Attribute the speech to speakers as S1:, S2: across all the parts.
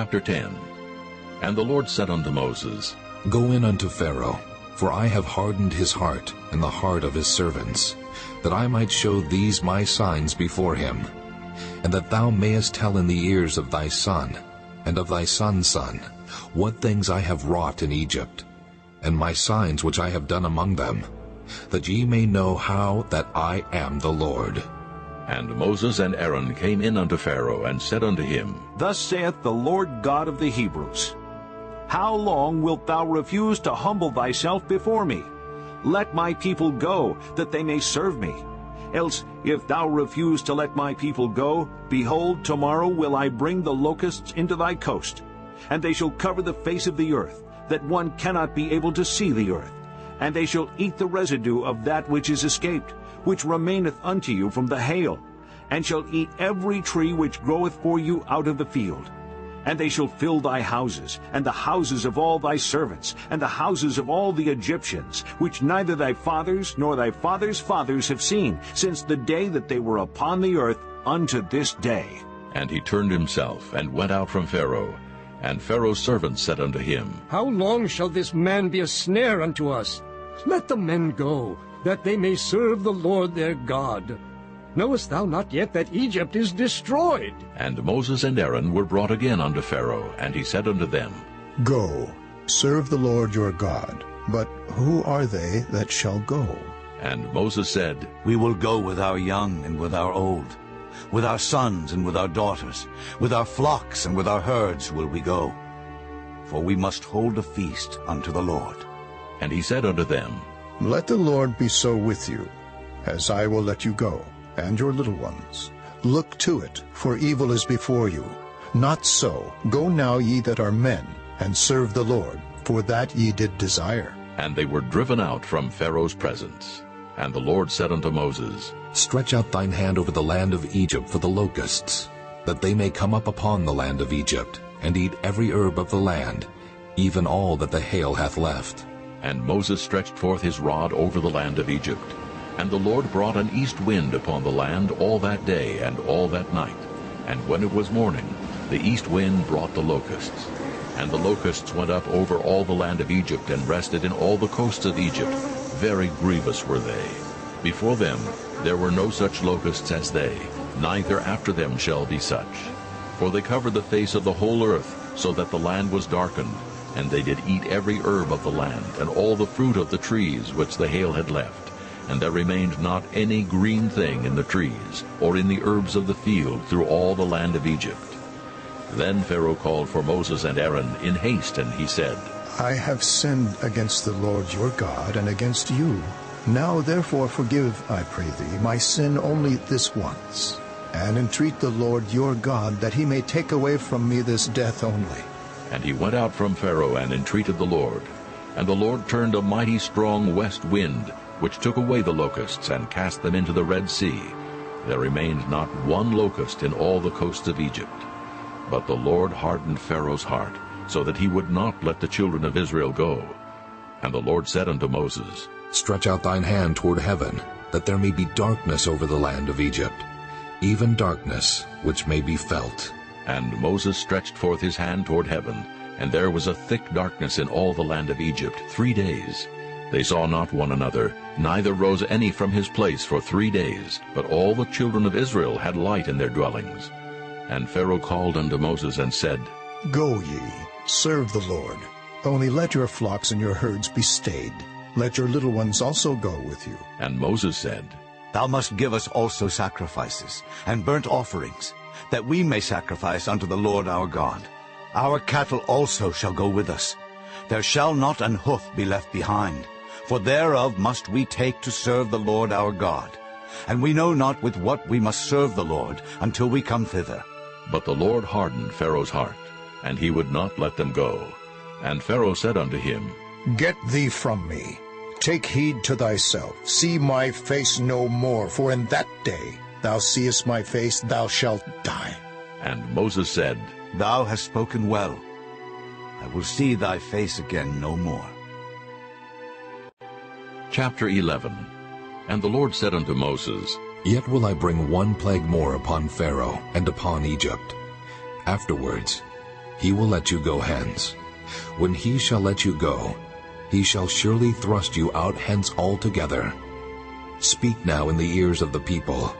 S1: Chapter 10. And the Lord said unto Moses,
S2: Go in unto Pharaoh, for I have hardened his heart and the heart of his servants, that I might show these my signs before him, and that thou mayest tell in the ears of thy son, and of thy son's son, what things I have wrought in Egypt, and my signs which I have done among them, that ye may know how that I am the Lord.
S1: And Moses and Aaron came in unto Pharaoh, and said unto him,
S3: Thus saith the Lord God of the Hebrews, How long wilt thou refuse to humble thyself before me? Let my people go, that they may serve me. Else, if thou refuse to let my people go, behold, tomorrow will I bring the locusts into thy coast, and they shall cover the face of the earth, that one cannot be able to see the earth. And they shall eat the residue of that which is escaped, which remaineth unto you from the hail, and shall eat every tree which groweth for you out of the field. And they shall fill thy houses, and the houses of all thy servants, and the houses of all the Egyptians, which neither thy fathers nor thy fathers' fathers have seen, since the day that they were upon the earth unto this day.
S1: And he turned himself, and went out from Pharaoh. And Pharaoh's servants said unto him,
S4: How long shall this man be a snare unto us? Let the men go, that they may serve the Lord their God. Knowest thou not yet that Egypt is destroyed?
S1: And Moses and Aaron were brought again unto Pharaoh, and he said unto them,
S5: Go, serve the Lord your God. But who are they that shall go?
S1: And Moses said,
S6: We will go with our young and with our old, with our sons and with our daughters, with our flocks and with our herds will we go. For we must hold a feast unto the Lord.
S1: And he said unto them,
S5: Let the Lord be so with you, as I will let you go, and your little ones. Look to it, for evil is before you. Not so. Go now, ye that are men, and serve the Lord, for that ye did desire.
S1: And they were driven out from Pharaoh's presence. And the Lord said unto Moses,
S2: Stretch out thine hand over the land of Egypt for the locusts, that they may come up upon the land of Egypt, and eat every herb of the land, even all that the hail hath left.
S1: And Moses stretched forth his rod over the land of Egypt. And the Lord brought an east wind upon the land all that day and all that night. And when it was morning, the east wind brought the locusts. And the locusts went up over all the land of Egypt, and rested in all the coasts of Egypt. Very grievous were they. Before them there were no such locusts as they, neither after them shall be such. For they covered the face of the whole earth, so that the land was darkened. And they did eat every herb of the land, and all the fruit of the trees which the hail had left. And there remained not any green thing in the trees, or in the herbs of the field, through all the land of Egypt. Then Pharaoh called for Moses and Aaron in haste, and he said,
S5: I have sinned against the Lord your God, and against you. Now therefore forgive, I pray thee, my sin only this once, and entreat the Lord your God, that he may take away from me this death only.
S1: And he went out from Pharaoh, and entreated the Lord. And the Lord turned a mighty strong west wind, which took away the locusts, and cast them into the Red Sea. There remained not one locust in all the coasts of Egypt. But the Lord hardened Pharaoh's heart, so that he would not let the children of Israel go. And the Lord said unto Moses,
S2: Stretch out thine hand toward heaven, that there may be darkness over the land of Egypt, even darkness which may be felt.
S1: And Moses stretched forth his hand toward heaven, and there was a thick darkness in all the land of Egypt 3 days. They saw not one another, neither rose any from his place for 3 days, but all the children of Israel had light in their dwellings. And Pharaoh called unto Moses and said,
S5: Go ye, serve the Lord. Only let your flocks and your herds be stayed. Let your little ones also go with you.
S1: And Moses said,
S6: Thou must give us also sacrifices and burnt offerings, that we may sacrifice unto the Lord our God. Our cattle also shall go with us. There shall not an hoof be left behind, for thereof must we take to serve the Lord our God. And we know not with what we must serve the Lord until we come thither.
S1: But the Lord hardened Pharaoh's heart, and he would not let them go. And Pharaoh said unto him,
S5: Get thee from me. Take heed to thyself. See my face no more, for in that day thou seest my face, thou shalt die.
S1: And Moses said,
S6: Thou hast spoken well. I will see thy face again no more.
S1: Chapter 11. And the Lord said unto Moses,
S2: Yet will I bring one plague more upon Pharaoh and upon Egypt. Afterwards he will let you go hence. When he shall let you go, he shall surely thrust you out hence altogether. Speak now in the ears of the people,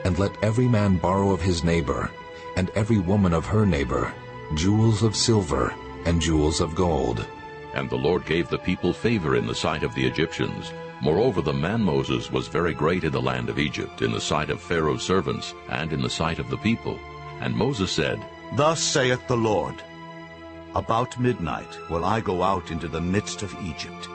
S2: and let every man borrow of his neighbor, and every woman of her neighbor, jewels of silver and jewels of gold.
S1: And the Lord gave the people favor in the sight of the Egyptians. Moreover, the man Moses was very great in the land of Egypt, in the sight of Pharaoh's servants, and in the sight of the people. And Moses said,
S6: Thus saith the Lord, About midnight will I go out into the midst of Egypt,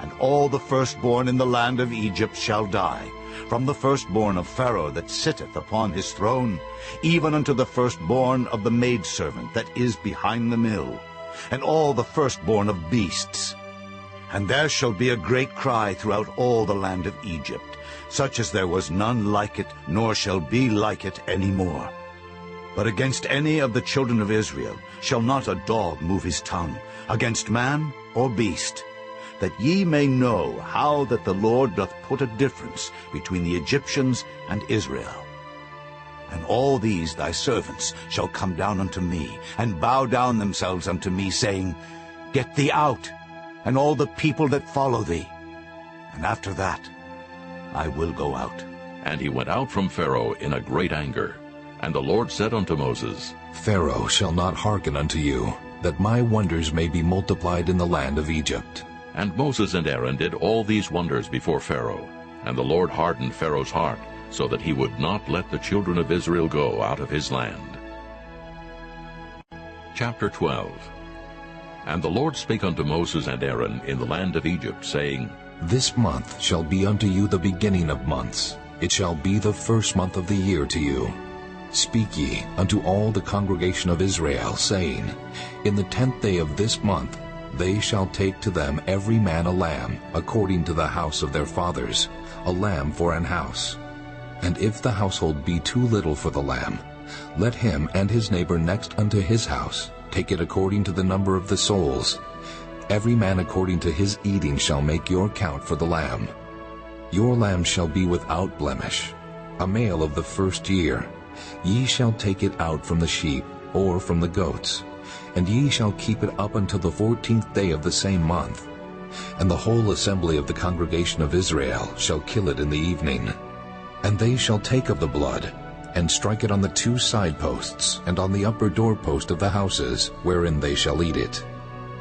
S6: and all the firstborn in the land of Egypt shall die, from the firstborn of Pharaoh that sitteth upon his throne, even unto the firstborn of the maidservant that is behind the mill, and all the firstborn of beasts. And there shall be a great cry throughout all the land of Egypt, such as there was none like it, nor shall be like it any more. But against any of the children of Israel shall not a dog move his tongue, against man or beast, that ye may know how that the Lord doth put a difference between the Egyptians and Israel. And all these thy servants shall come down unto me, and bow down themselves unto me, saying, Get thee out, and all the people that follow thee. And after that I will go out.
S1: And he went out from Pharaoh in a great anger. And the Lord said unto Moses,
S2: Pharaoh shall not hearken unto you, that my wonders may be multiplied in the land of Egypt.
S1: And Moses and Aaron did all these wonders before Pharaoh. And the Lord hardened Pharaoh's heart, so that he would not let the children of Israel go out of his land. Chapter 12. And the Lord spake unto Moses and Aaron in the land of Egypt, saying,
S2: This month shall be unto you the beginning of months. It shall be the first month of the year to you. Speak ye unto all the congregation of Israel, saying, In the 10th day of this month they shall take to them every man a lamb, according to the house of their fathers, a lamb for an house. And if the household be too little for the lamb, let him and his neighbor next unto his house take it according to the number of the souls. Every man according to his eating shall make your count for the lamb. Your lamb shall be without blemish, a male of the first year. Ye shall take it out from the sheep, or from the goats, and ye shall keep it up until the 14th day of the same month. And the whole assembly of the congregation of Israel shall kill it in the evening. And they shall take of the blood, and strike it on the 2 side posts, and on the upper doorpost of the houses, wherein they shall eat it.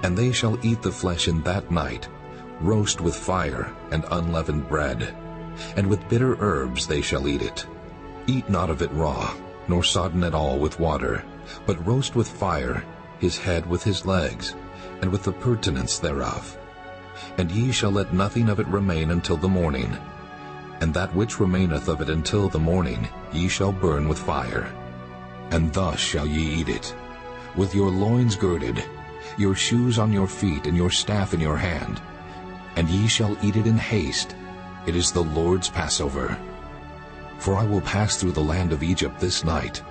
S2: And they shall eat the flesh in that night, roast with fire and unleavened bread, and with bitter herbs they shall eat it. Eat not of it raw, nor sodden at all with water, but roast with fire his head with his legs, and with the purtenance thereof. And ye shall let nothing of it remain until the morning. And that which remaineth of it until the morning ye shall burn with fire. And thus shall ye eat it, with your loins girded, your shoes on your feet, and your staff in your hand. And ye shall eat it in haste. It is the Lord's Passover. For I will pass through the land of Egypt this night,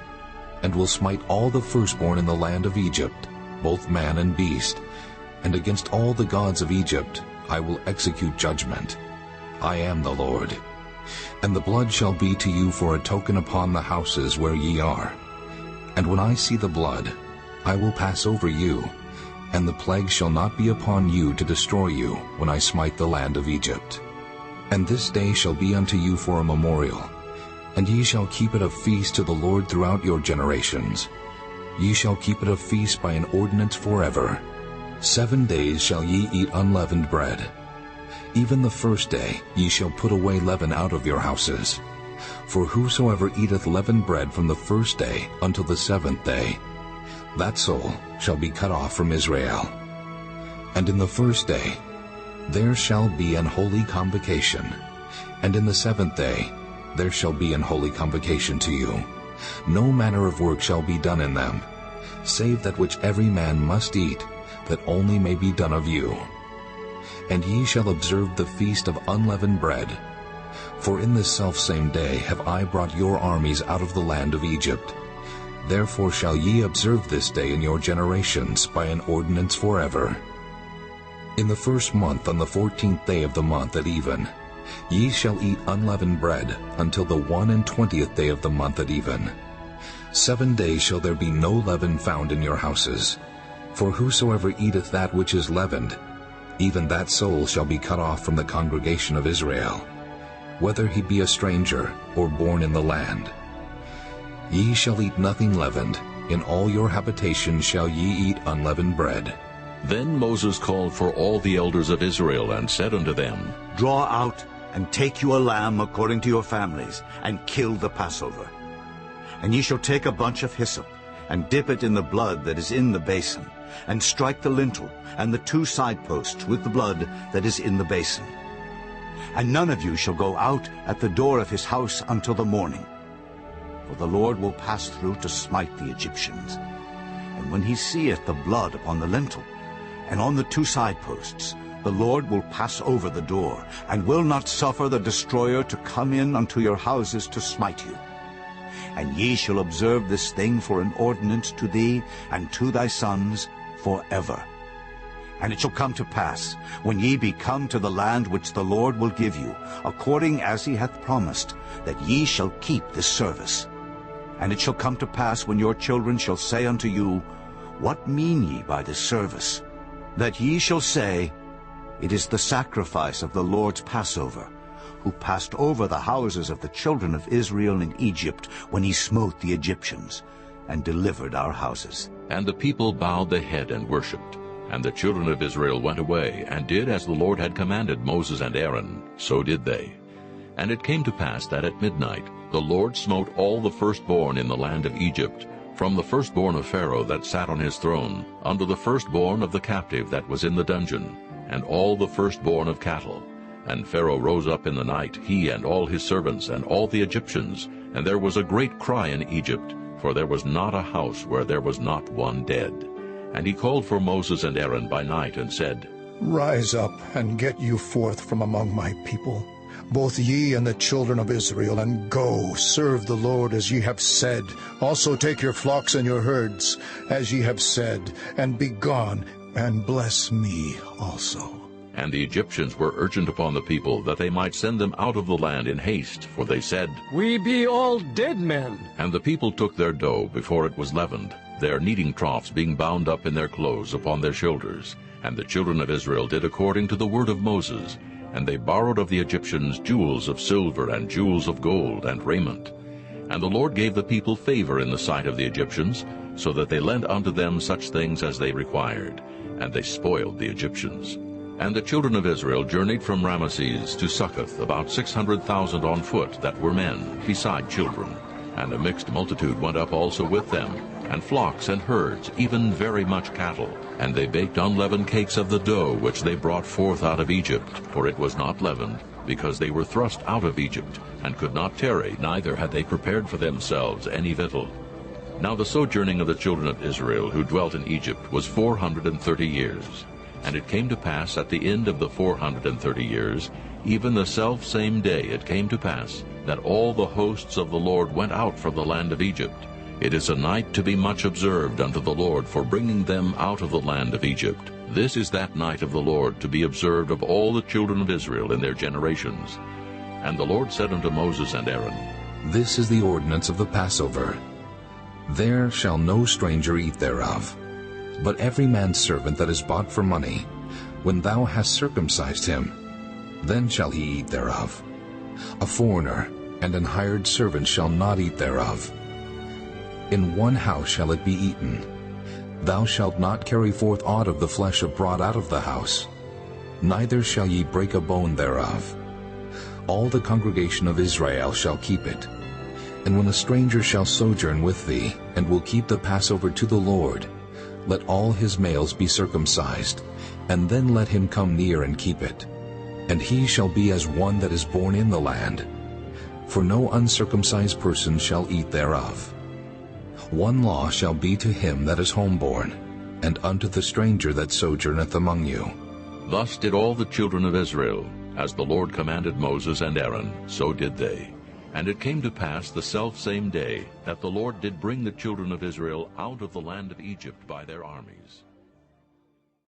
S2: and will smite all the firstborn in the land of Egypt, both man and beast, and against all the gods of Egypt I will execute judgment. I am the Lord. And the blood shall be to you for a token upon the houses where ye are. And when I see the blood, I will pass over you, and the plague shall not be upon you to destroy you when I smite the land of Egypt. And this day shall be unto you for a memorial, and ye shall keep it a feast to the Lord throughout your generations. Ye shall keep it a feast by an ordinance forever. 7 days shall ye eat unleavened bread. Even the first day ye shall put away leaven out of your houses. For whosoever eateth leavened bread from the first day until the 7th day, that soul shall be cut off from Israel. And in the first day there shall be an holy convocation, and in the 7th day there shall be an holy convocation to you. No manner of work shall be done in them, save that which every man must eat, that only may be done of you. And ye shall observe the feast of unleavened bread. For in this selfsame day have I brought your armies out of the land of Egypt. Therefore shall ye observe this day in your generations by an ordinance forever. In the 1st month, on the 14th day of the month at even, ye shall eat unleavened bread until the 21st day of the month at even. 7 days shall there be no leaven found in your houses. For whosoever eateth that which is leavened, even that soul shall be cut off from the congregation of Israel, whether he be a stranger or born in the land. Ye shall eat nothing leavened, in all your habitations shall ye eat unleavened bread.
S1: Then Moses called for all the elders of Israel, and said unto them,
S6: Draw out and take you a lamb according to your families, and kill the Passover. And ye shall take a bunch of hyssop, and dip it in the blood that is in the basin, and strike the lintel and the 2 side posts with the blood that is in the basin. And none of you shall go out at the door of his house until the morning. For the Lord will pass through to smite the Egyptians. And when he seeth the blood upon the lintel, and on the 2 side posts, the Lord will pass over the door, and will not suffer the destroyer to come in unto your houses to smite you. And ye shall observe this thing for an ordinance to thee and to thy sons forever. And it shall come to pass, when ye be come to the land which the Lord will give you, according as he hath promised, that ye shall keep this service. And it shall come to pass, when your children shall say unto you, What mean ye by this service? That ye shall say, It is the sacrifice of the Lord's Passover, who passed over the houses of the children of Israel in Egypt, when he smote the Egyptians, and delivered our houses.
S1: And the people bowed the head and worshipped. And the children of Israel went away, and did as the Lord had commanded Moses and Aaron, so did they. And it came to pass that at midnight the Lord smote all the firstborn in the land of Egypt, from the firstborn of Pharaoh that sat on his throne, unto the firstborn of the captive that was in the dungeon, and all the firstborn of cattle. And Pharaoh rose up in the night, he and all his servants, and all the Egyptians, and there was a great cry in Egypt, for there was not a house where there was not one dead. And he called for Moses and Aaron by night, and said,
S5: Rise up, and get you forth from among my people, both ye and the children of Israel, and go, serve the Lord as ye have said. Also take your flocks and your herds, as ye have said, and be gone, and bless me also.
S1: And the Egyptians were urgent upon the people, that they might send them out of the land in haste, for they said,
S4: We be all dead men.
S1: And the people took their dough before it was leavened, their kneading troughs being bound up in their clothes upon their shoulders. And the children of Israel did according to the word of Moses. And they borrowed of the Egyptians jewels of silver and jewels of gold and raiment. And the Lord gave the people favor in the sight of the Egyptians, so that they lent unto them such things as they required. And they spoiled the Egyptians. And the children of Israel journeyed from Ramesses to Succoth, about 600,000 on foot that were men, beside children. And a mixed multitude went up also with them, and flocks and herds, even very much cattle. And they baked unleavened cakes of the dough which they brought forth out of Egypt, for it was not leavened, because they were thrust out of Egypt, and could not tarry, neither had they prepared for themselves any victual. Now the sojourning of the children of Israel who dwelt in Egypt was 430 years. And it came to pass at the end of the 430 years, even the selfsame day it came to pass, that all the hosts of the Lord went out from the land of Egypt. It is a night to be much observed unto the Lord for bringing them out of the land of Egypt. This is that night of the Lord to be observed of all the children of Israel in their generations. And the Lord said unto Moses and Aaron,
S2: This is the ordinance of the Passover. There shall no stranger eat thereof. But every man's servant that is bought for money, when thou hast circumcised him, then shall he eat thereof. A foreigner and an hired servant shall not eat thereof. In one house shall it be eaten. Thou shalt not carry forth aught of the flesh brought out of the house, neither shall ye break a bone thereof. All the congregation of Israel shall keep it. And when a stranger shall sojourn with thee, and will keep the Passover to the Lord, let all his males be circumcised, and then let him come near and keep it. And he shall be as one that is born in the land, for no uncircumcised person shall eat thereof. One law shall be to him that is homeborn, and unto the stranger that sojourneth among you.
S1: Thus did all the children of Israel, as the Lord commanded Moses and Aaron, so did they. And it came to pass the selfsame day that the Lord did bring the children of Israel out of the land of Egypt by their armies.